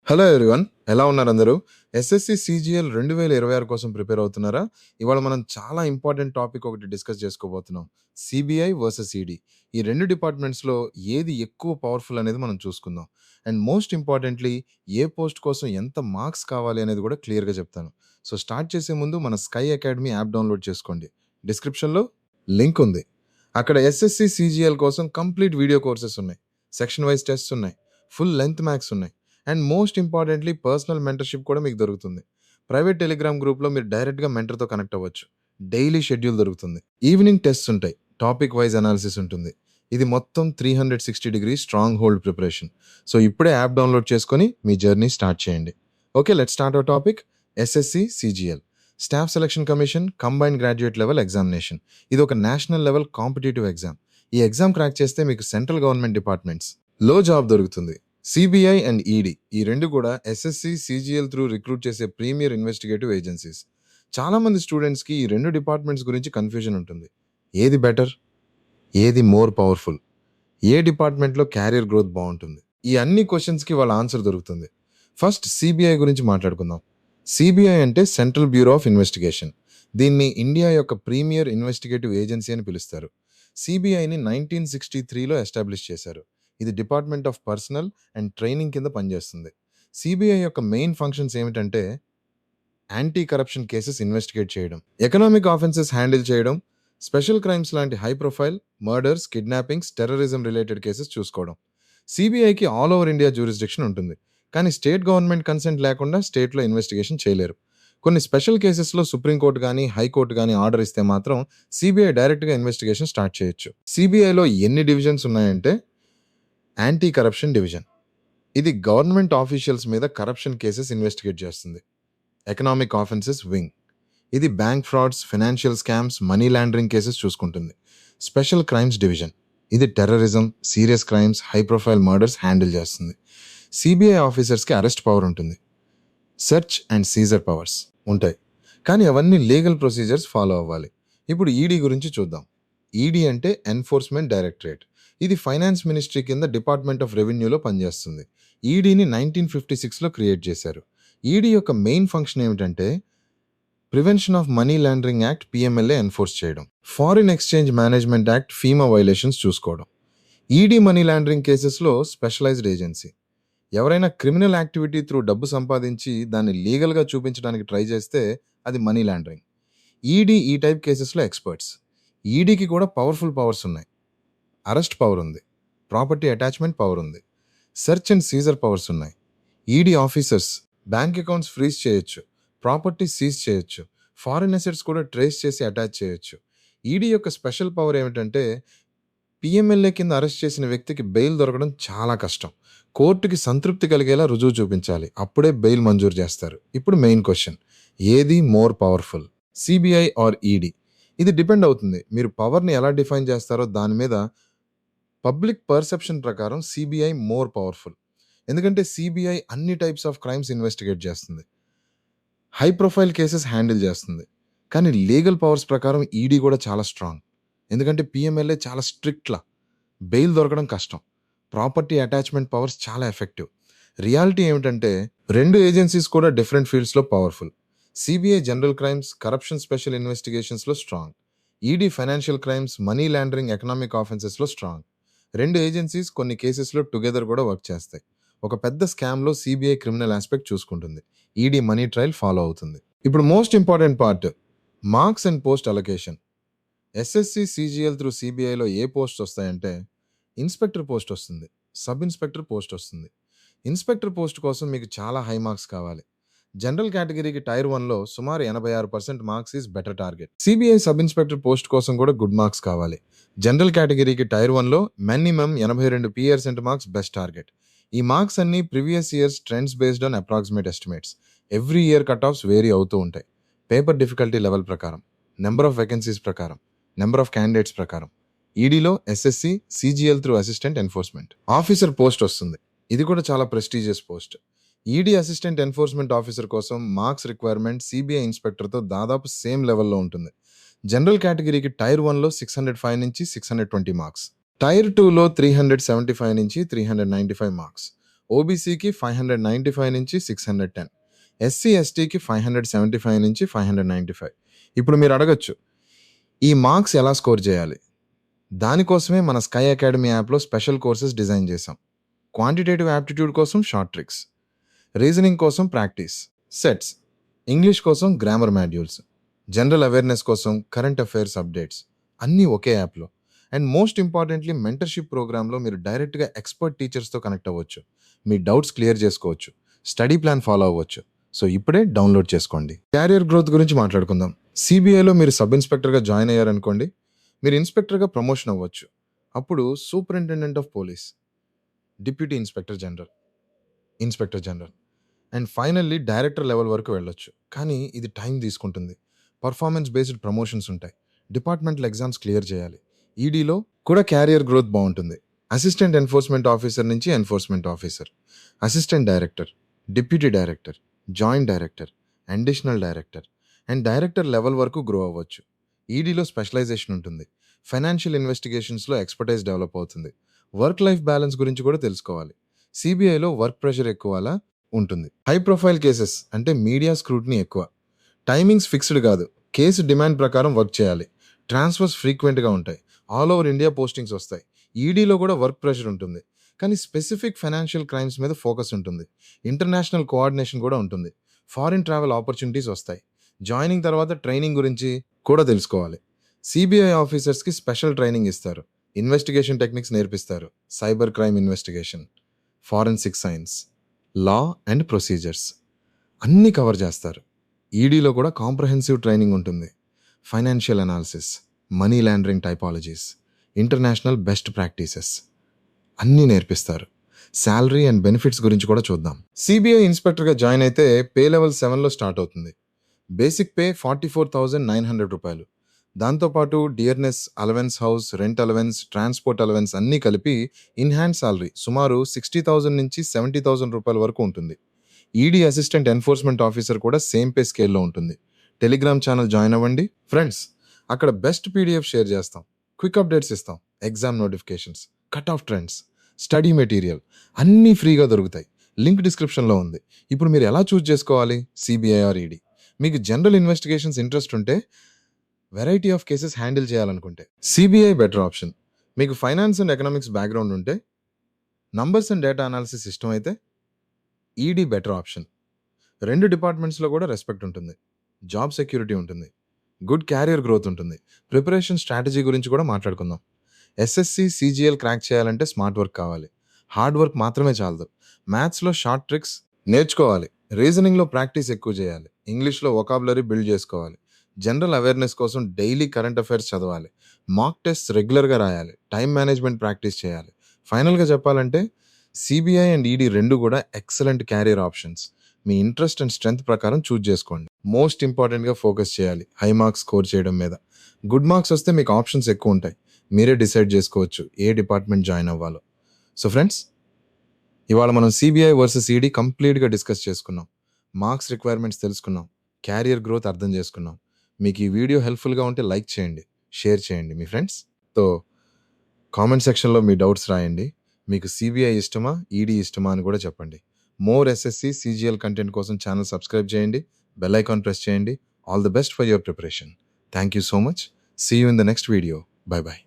Hello everyone. ఎలా ఉన్నారు అందరూ? ఎస్ఎస్‌సి సీజీఎల్ 2026 కోసం ప్రిపేర్ అవుతున్నారా? ఇవాళ మనం చాలా ఇంపార్టెంట్ టాపిక్ ఒకటి డిస్కస్ చేసుకోబోతున్నాం. CBI versus ED. ఈ 2 డిపార్ట్మెంట్స్‌లో ఏది ఎక్కువ పవర్‌ఫుల్ అనేది మనం చూసుకుందాం. అండ్ మోస్ట్ ఇంపార్టెంట్‌లీ ఏ పోస్ట్ కోసం ఎంత మార్క్స్ కావాలి అనేది కూడా క్లియర్‌గా చెప్తాను. సో స్టార్ట్ చేసే ముందు మన స్కై అకాడమీ యాప్ డౌన్‌లోడ్ చేసుకోండి. డిస్క్రిప్షన్‌లో లింక్ ఉంది. అక్కడ ఎస్ఎస్‌సి సీజీఎల్ కోసం కంప్లీట్ వీడియో కోర్సెస్ ఉన్నాయి. సెక్షన్ వైస్ టెస్ట్స్ ఉన్నాయి. ఫుల్ లెంగ్త్ మ్యాథ్స్ ఉన్నాయి. And most importantly personal mentorship కూడా మీకు దొరుకుతుంది. ప్రైవేట్ టెలిగ్రామ్ గ్రూప్‌లో మీరు డైరెక్ట్‌గా మెంటర్‌తో కనెక్ట్ అవ్వచ్చు. డైలీ షెడ్యూల్ దొరుకుతుంది. ఈవినింగ్ టెస్ట్స్ ఉంటాయి. టాపిక్ వైస్ అనాలిసిస్ ఉంటుంది. ఇది మొత్తం 360 degree strong hold preparation. So ఇప్పుడే యాప్ డౌన్లోడ్ చేసుకొని మీ జర్నీ స్టార్ట్ చేయండి. Okay, let's start our topic. SSC CGL staff selection commission combined graduate level examination. ఇది ఒక నేషనల్ లెవెల్ కాంపిటీటివ్ ఎగ్జామ్. ఈ ఎగ్జామ్ క్రాక్ చేస్తే మీకు సెంట్రల్ గవర్నమెంట్ డిపార్ట్మెంట్స్ లో job దొరుకుతుంది. సిబిఐ అండ్ ఈడీ ఈ రెండు కూడా ఎస్ఎస్సి సీజీఎల్ త్రూ రిక్రూట్ చేసే ప్రీమియర్ ఇన్వెస్టిగేటివ్ ఏజెన్సీస్. చాలా మంది స్టూడెంట్స్కి ఈ రెండు డిపార్ట్మెంట్స్ గురించి కన్ఫ్యూజన్ ఉంటుంది. ఏది బెటర్, ఏది మోర్ పవర్ఫుల్, ఏ డిపార్ట్మెంట్లో క్యారియర్ గ్రోత్ బాగుంటుంది, ఈ అన్ని క్వశ్చన్స్కి వాళ్ళ ఆన్సర్ దొరుకుతుంది. ఫస్ట్ సిబిఐ గురించి మాట్లాడుకుందాం. సిబిఐ అంటే సెంట్రల్ బ్యూరో ఆఫ్ ఇన్వెస్టిగేషన్. దీన్ని ఇండియా యొక్క ప్రీమియర్ ఇన్వెస్టిగేటివ్ ఏజెన్సీ అని పిలుస్తారు. సిబిఐని 1963లో ఎస్టాబ్లిష్ చేశారు. ఇది department of personal and training కింద పనిచేస్తుంది. సిబిఐ యొక్క మెయిన్ ఫంక్షన్స్ ఏమిటంటే యాంటీ కరప్షన్ కేసెస్ ఇన్వెస్టిగేట్ చేయడం, ఎకనామిక్ ఆఫెన్సెస్ హ్యాండిల్ చేయడం, స్పెషల్ క్రైమ్స్ లాంటి high profile murders, kidnappings, terrorism related cases చూసుకోవడం. సిబిఐకి ఆల్ ఓవర్ ఇండియా జ్యూరిస్డిక్షన్ ఉంటుంది, కానీ స్టేట్ గవర్నమెంట్ కన్సెంట్ లేకుండా స్టేట్లో ఇన్వెస్టిగేషన్ చేయలేరు. కొన్ని స్పెషల్ కేసెస్లో సుప్రీంకోర్టు కానీ హైకోర్టు కానీ ఆర్డర్ ఇస్తే మాత్రం సిబిఐ డైరెక్ట్గా ఇన్వెస్టిగేషన్ స్టార్ట్ చేయొచ్చు. సిబిఐలో ఎన్ని డివిజన్స్ ఉన్నాయంటే యాంటీ కరప్షన్ డివిజన్. ఇది గవర్నమెంట్ ఆఫీషియల్స్ మీద కరప్షన్ కేసెస్ ఇన్వెస్టిగేట్ చేస్తుంది. Economic offences wing. ఇది bank frauds, financial scams, money laundering cases చూసుకుంటుంది. Special crimes division. ఇది terrorism, serious crimes, high profile murders handle చేస్తుంది. సిబిఐ ఆఫీసర్స్కి అరెస్ట్ పవర్ ఉంటుంది. Search and seizure powers ఉంటాయి, కానీ అవన్నీ లీగల్ ప్రొసీజర్స్ ఫాలో అవ్వాలి. ఇప్పుడు ఈడీ గురించి చూద్దాం. ఈడీ అంటే ఎన్ఫోర్స్మెంట్ డైరెక్టరేట్. ఇది ఫైనాన్స్ మినిస్ట్రీ కింద డిపార్ట్మెంట్ ఆఫ్ రెవెన్యూలో పనిచేస్తుంది. ఈడీని 1956లో క్రియేట్ చేశారు. ఈడీ యొక్క మెయిన్ ఫంక్షన్ ఏమిటంటే prevention of money laundering act PMLA enforce చేయడం, foreign exchange management act FEMA violations చూసుకోవడం. ఈడీ మనీ లాండరింగ్ కేసెస్లో స్పెషలైజ్డ్ ఏజెన్సీ. ఎవరైనా క్రిమినల్ యాక్టివిటీ త్రూ డబ్బు సంపాదించి దాన్ని లీగల్గా చూపించడానికి ట్రై చేస్తే అది మనీ లాండరింగ్. ఈడీ ఈ టైప్ కేసెస్లో ఎక్స్పర్ట్స్. ఈడీకి కూడా పవర్ఫుల్ పవర్స్ ఉన్నాయి. అరెస్ట్ పవర్ ఉంది, ప్రాపర్టీ అటాచ్మెంట్ పవర్ ఉంది, సెర్చ్ అండ్ సీజర్ పవర్స్ ఉన్నాయి. ED officers bank accounts freeze చేయొచ్చు, ప్రాపర్టీ సీజ్ చేయొచ్చు, ఫారిన్ అసెట్స్ కూడా ట్రేస్ చేసి అటాచ్ చేయొచ్చు. ఈడీ యొక్క స్పెషల్ పవర్ ఏమిటంటే పిఎంఎల్ఏ కింద అరెస్ట్ చేసిన వ్యక్తికి బెయిల్ దొరకడం చాలా కష్టం. కోర్టుకి సంతృప్తి కలిగేలా రుజువు చూపించాలి, అప్పుడే బెయిల్ మంజూరు చేస్తారు. ఇప్పుడు మెయిన్ క్వశ్చన్, ఏది more powerful, CBI are ED? ఇది డిపెండ్ అవుతుంది. మీరు పవర్ని ఎలా డిఫైన్ చేస్తారో దాని మీద. పబ్లిక్ పర్సెప్షన్ ప్రకారం సిబిఐ మోర్ పవర్ఫుల్, ఎందుకంటే సిబిఐ అన్ని టైప్స్ ఆఫ్ క్రైమ్స్ ఇన్వెస్టిగేట్ చేస్తుంది, హై ప్రొఫైల్ కేసెస్ హ్యాండిల్ చేస్తుంది. కానీ లీగల్ పవర్స్ ప్రకారం ఈడీ కూడా చాలా స్ట్రాంగ్, ఎందుకంటే పిఎంఎల్ఏ చాలా స్ట్రిక్ట్లా, బెయిల్ దొరకడం కష్టం, ప్రాపర్టీ అటాచ్మెంట్ పవర్స్ చాలా ఎఫెక్టివ్. రియాలిటీ ఏమిటంటే రెండు ఏజెన్సీస్ కూడా డిఫరెంట్ ఫీల్డ్స్లో powerful. CBI general crimes, corruption special ఇన్వెస్టిగేషన్స్లో strong. ED financial crimes, money laundering, ఎకనామిక్ ఆఫెన్సెస్లో స్ట్రాంగ్. రెండు ఏజెన్సీస్ కొన్ని కేసెస్లో టుగెదర్ కూడా వర్క్ చేస్తాయి. ఒక పెద్ద స్కామ్లో సిబిఐ క్రిమినల్ ఆస్పెక్ట్ చూసుకుంటుంది, ఈడీ మనీ ట్రయల్ ఫాలో అవుతుంది. ఇప్పుడు most important part, marks and post allocation. SSC CGL through సిబిఐలో ఏ పోస్ట్ వస్తాయంటే ఇన్స్పెక్టర్ పోస్ట్ వస్తుంది, సబ్ ఇన్స్పెక్టర్ పోస్ట్ వస్తుంది. ఇన్స్పెక్టర్ పోస్ట్ కోసం మీకు చాలా హై మార్క్స్ కావాలి. జనరల్ కేటగిరీకి టైర్ 1లో సుమారు 86% marks is better target. CBI sub inspector post కోసం కూడా గుడ్ మార్క్స్ కావాలి. జనరల్ కేటగిరీకి టైర్ 1లో మినిమం 82% మార్క్స్ బెస్ట్ టార్గెట్. ఈ మార్క్స్ అన్ని previous years trends based on approximate estimates. Every year cut offs vary అవుతూ ఉంటాయి. పేపర్ డిఫికల్టీ లెవెల్ ప్రకారం, నెంబర్ ఆఫ్ వేకెన్సీస్ ప్రకారం, నెంబర్ ఆఫ్ క్యాండిడేట్స్ ప్రకారం. ఈడీలో SSC CGL through assistant enforcement officer post వస్తుంది. ఇది కూడా చాలా prestigious post. ED assistant enforcement officer కోసం మార్క్స్ రిక్వైర్మెంట్ సిబిఐ ఇన్స్పెక్టర్తో దాదాపు సేమ్ లెవెల్లో ఉంటుంది. జనరల్ కేటగిరీకి టైర్ 1లో 605 నుంచి 620 మార్క్స్, టైర్ 2లో 375 నుంచి 395 మార్క్స్, ఓబీసీకి 595 నుంచి 610, ఎస్సీ ఎస్టీకి 575 నుంచి 595. ఇప్పుడు మీరు అడగచ్చు, ఈ మార్క్స్ ఎలా స్కోర్ చేయాలి? దానికోసమే మన స్కై అకాడమీ యాప్లో స్పెషల్ కోర్సెస్ డిజైన్ చేశాం. క్వాంటిటేటివ్ యాప్టిట్యూడ్ కోసం షార్ట్ ట్రిక్స్, రీజనింగ్ కోసం ప్రాక్టీస్ సెట్స్, ఇంగ్లీష్ కోసం గ్రామర్ మాడ్యూల్స్, జనరల్ అవేర్నెస్ కోసం కరెంట్ అఫైర్స్ అప్డేట్స్, అన్నీ ఒకే యాప్లో. అండ్ మోస్ట్ ఇంపార్టెంట్లీ మెంటర్షిప్ ప్రోగ్రాంలో మీరు డైరెక్ట్గా ఎక్స్పర్ట్ టీచర్స్తో కనెక్ట్ అవ్వచ్చు, మీ డౌట్స్ క్లియర్ చేసుకోవచ్చు, స్టడీ ప్లాన్ ఫాలో అవ్వచ్చు. సో ఇప్పుడే డౌన్లోడ్ చేసుకోండి. క్యారియర్ గ్రోత్ గురించి మాట్లాడుకుందాం. సిబిఐలో మీరు సబ్ ఇన్స్పెక్టర్గా జాయిన్ అయ్యారనుకోండి, మీరు ఇన్స్పెక్టర్గా ప్రమోషన్ అవ్వచ్చు. అప్పుడు superintendent of police, deputy inspector general, inspector general and finally director level వరకు వెళ్ళొచ్చు. కానీ ఇది టైం తీసుకుంటుంది. పర్ఫార్మెన్స్ బేస్డ్ ప్రమోషన్స్ ఉంటాయి. డిపార్ట్మెంటల్ ఎగ్జామ్స్ క్లియర్ చేయాలి. ఈడీలో కూడా క్యారియర్ గ్రోత్ బాగుంటుంది. అసిస్టెంట్ ఎన్ఫోర్స్మెంట్ ఆఫీసర్ నుంచి enforcement officer, assistant director, deputy director, joint director, additional director and director level వరకు గ్రో అవ్వచ్చు. ఈడీలో స్పెషలైజేషన్ ఉంటుంది. ఫైనాన్షియల్ ఇన్వెస్టిగేషన్స్లో ఎక్స్పర్టైజ్ డెవలప్ అవుతుంది. వర్క్ లైఫ్ బ్యాలెన్స్ గురించి కూడా తెలుసుకోవాలి. సిబిఐలో వర్క్ ప్రెషర్ ఎక్కువలా ఉంటుంది. హై ప్రొఫైల్ కేసెస్ అంటే మీడియా స్క్రూటినీ ఎక్కువ. టైమింగ్స్ ఫిక్స్డ్ కాదు, కేసు డిమాండ్ ప్రకారం వర్క్ చేయాలి. ట్రాన్స్ఫర్స్ ఫ్రీక్వెంట్గా ఉంటాయి. ఆల్ ఓవర్ ఇండియా పోస్టింగ్స్ వస్తాయి. ఈడీలో కూడా వర్క్ ప్రెషర్ ఉంటుంది, కానీ స్పెసిఫిక్ ఫైనాన్షియల్ క్రైమ్స్ మీద ఫోకస్ ఉంటుంది. ఇంటర్నేషనల్ కోఆర్డినేషన్ కూడా ఉంటుంది. ఫారిన్ ట్రావెల్ ఆపర్చునిటీస్ వస్తాయి. జాయినింగ్ తర్వాత ట్రైనింగ్ గురించి కూడా తెలుసుకోవాలి. సిబిఐ ఆఫీసర్స్కి స్పెషల్ ట్రైనింగ్ ఇస్తారు. ఇన్వెస్టిగేషన్ టెక్నిక్స్ నేర్పిస్తారు. Cyber crime investigation, forensic science, law and procedures అన్నీ కవర్ చేస్తారు. ఈడీలో కూడా కాంప్రహెన్సివ్ ట్రైనింగ్ ఉంటుంది. Financial analysis, money laundering typologies, international best practices అన్నీ నేర్పిస్తారు. శాలరీ అండ్ బెనిఫిట్స్ గురించి కూడా చూద్దాం. సిబిఐ ఇన్స్పెక్టర్గా జాయిన్ అయితే పే లెవెల్ 7లో స్టార్ట్ అవుతుంది. బేసిక్ పే 44,900 రూపాయలు. దాంతోపాటు dearness allowance, house rent allowance, transport allowance అన్నీ కలిపి ఇన్ హ్యాండ్ సాలరీ సుమారు 60,000 నుంచి 70,000 రూపాయల వరకు ఉంటుంది. ఈడీ అసిస్టెంట్ ఎన్ఫోర్స్మెంట్ ఆఫీసర్ కూడా సేమ్ పే స్కేల్లో ఉంటుంది. టెలిగ్రామ్ ఛానల్ జాయిన్ అవ్వండి ఫ్రెండ్స్. అక్కడ బెస్ట్ పీడిఎఫ్ షేర్ చేస్తాం, క్విక్ అప్డేట్స్ ఇస్తాం, exam notifications, cut off trends, study material అన్నీ ఫ్రీగా దొరుకుతాయి. లింక్ డిస్క్రిప్షన్లో ఉంది. ఇప్పుడు మీరు ఎలా చూస్ చేసుకోవాలి? CBI are ED. మీకు జనరల్ ఇన్వెస్టిగేషన్స్ ఇంట్రెస్ట్ ఉంటే, వెరైటీ ఆఫ్ కేసెస్ హ్యాండిల్ చేయాలనుకుంటే సిబిఐ బెటర్ ఆప్షన్. మీకు ఫైనాన్స్ అండ్ ఎకనామిక్స్ బ్యాక్గ్రౌండ్ ఉంటే, నంబర్స్ అండ్ డేటా అనాలిసిస్ ఇష్టం అయితే ఈడీ బెటర్ ఆప్షన్. రెండు డిపార్ట్మెంట్స్లో కూడా రెస్పెక్ట్ ఉంటుంది, జాబ్ సెక్యూరిటీ ఉంటుంది, గుడ్ క్యారియర్ గ్రోత్ ఉంటుంది. ప్రిపరేషన్ స్ట్రాటజీ గురించి కూడా మాట్లాడుకుందాం. ఎస్ఎస్సి సిజిఎల్ క్రాక్ చేయాలంటే స్మార్ట్ వర్క్ కావాలి. హార్డ్ వర్క్ మాత్రమే చాలదు. మ్యాథ్స్లో షార్ట్ ట్రిక్స్ నేర్చుకోవాలి. రీజనింగ్లో ప్రాక్టీస్ ఎక్కువ చేయాలి. ఇంగ్లీష్లో వొకాబులరీ బిల్డ్ చేసుకోవాలి. జనరల్ అవేర్నెస్ కోసం డైలీ కరెంట్ అఫైర్స్ చదవాలి. మాక్ టెస్ట్ రెగ్యులర్గా రాయాలి. టైం మేనేజ్మెంట్ ప్రాక్టీస్ చేయాలి. ఫైనల్గా చెప్పాలంటే సిబిఐ అండ్ ఈడీ రెండు కూడా excellent carrier options. Me interest and strength ప్రకారం చూజ్ చేసుకోండి. మోస్ట్ ఇంపార్టెంట్గా ఫోకస్ చేయాలి హై మార్క్స్ స్కోర్ చేయడం మీద. గుడ్ మార్క్స్ వస్తే మీకు ఆప్షన్స్ ఎక్కువ ఉంటాయి. మీరే డిసైడ్ చేసుకోవచ్చు ఏ డిపార్ట్మెంట్ జాయిన్ అవ్వాలో. సో ఫ్రెండ్స్, ఇవాళ మనం సిబిఐ వర్సెస్ ఈడీ కంప్లీట్గా డిస్కస్ చేసుకున్నాం. మార్క్స్ రిక్వైర్మెంట్స్ తెలుసుకున్నాం, క్యారియర్ గ్రోత్ అర్థం చేసుకున్నాం. మీకు ఈ వీడియో హెల్ప్ఫుల్గా ఉంటే లైక్ చేయండి, షేర్ చేయండి మీ ఫ్రెండ్స్తో. కామెంట్ సెక్షన్లో మీ డౌట్స్ రాయండి. మీకు సిబిఐ ఇష్టమా, ఈడీ ఇష్టమా అని కూడా చెప్పండి. మోర్ ఎస్ఎస్సి సిజిఎల్ కంటెంట్ కోసం ఛానల్ సబ్స్క్రైబ్ చేయండి, బెల్ ఐకాన్ ప్రెస్ చేయండి. All the best for your preparation. Thank you so much. See you in the next video. Bye by.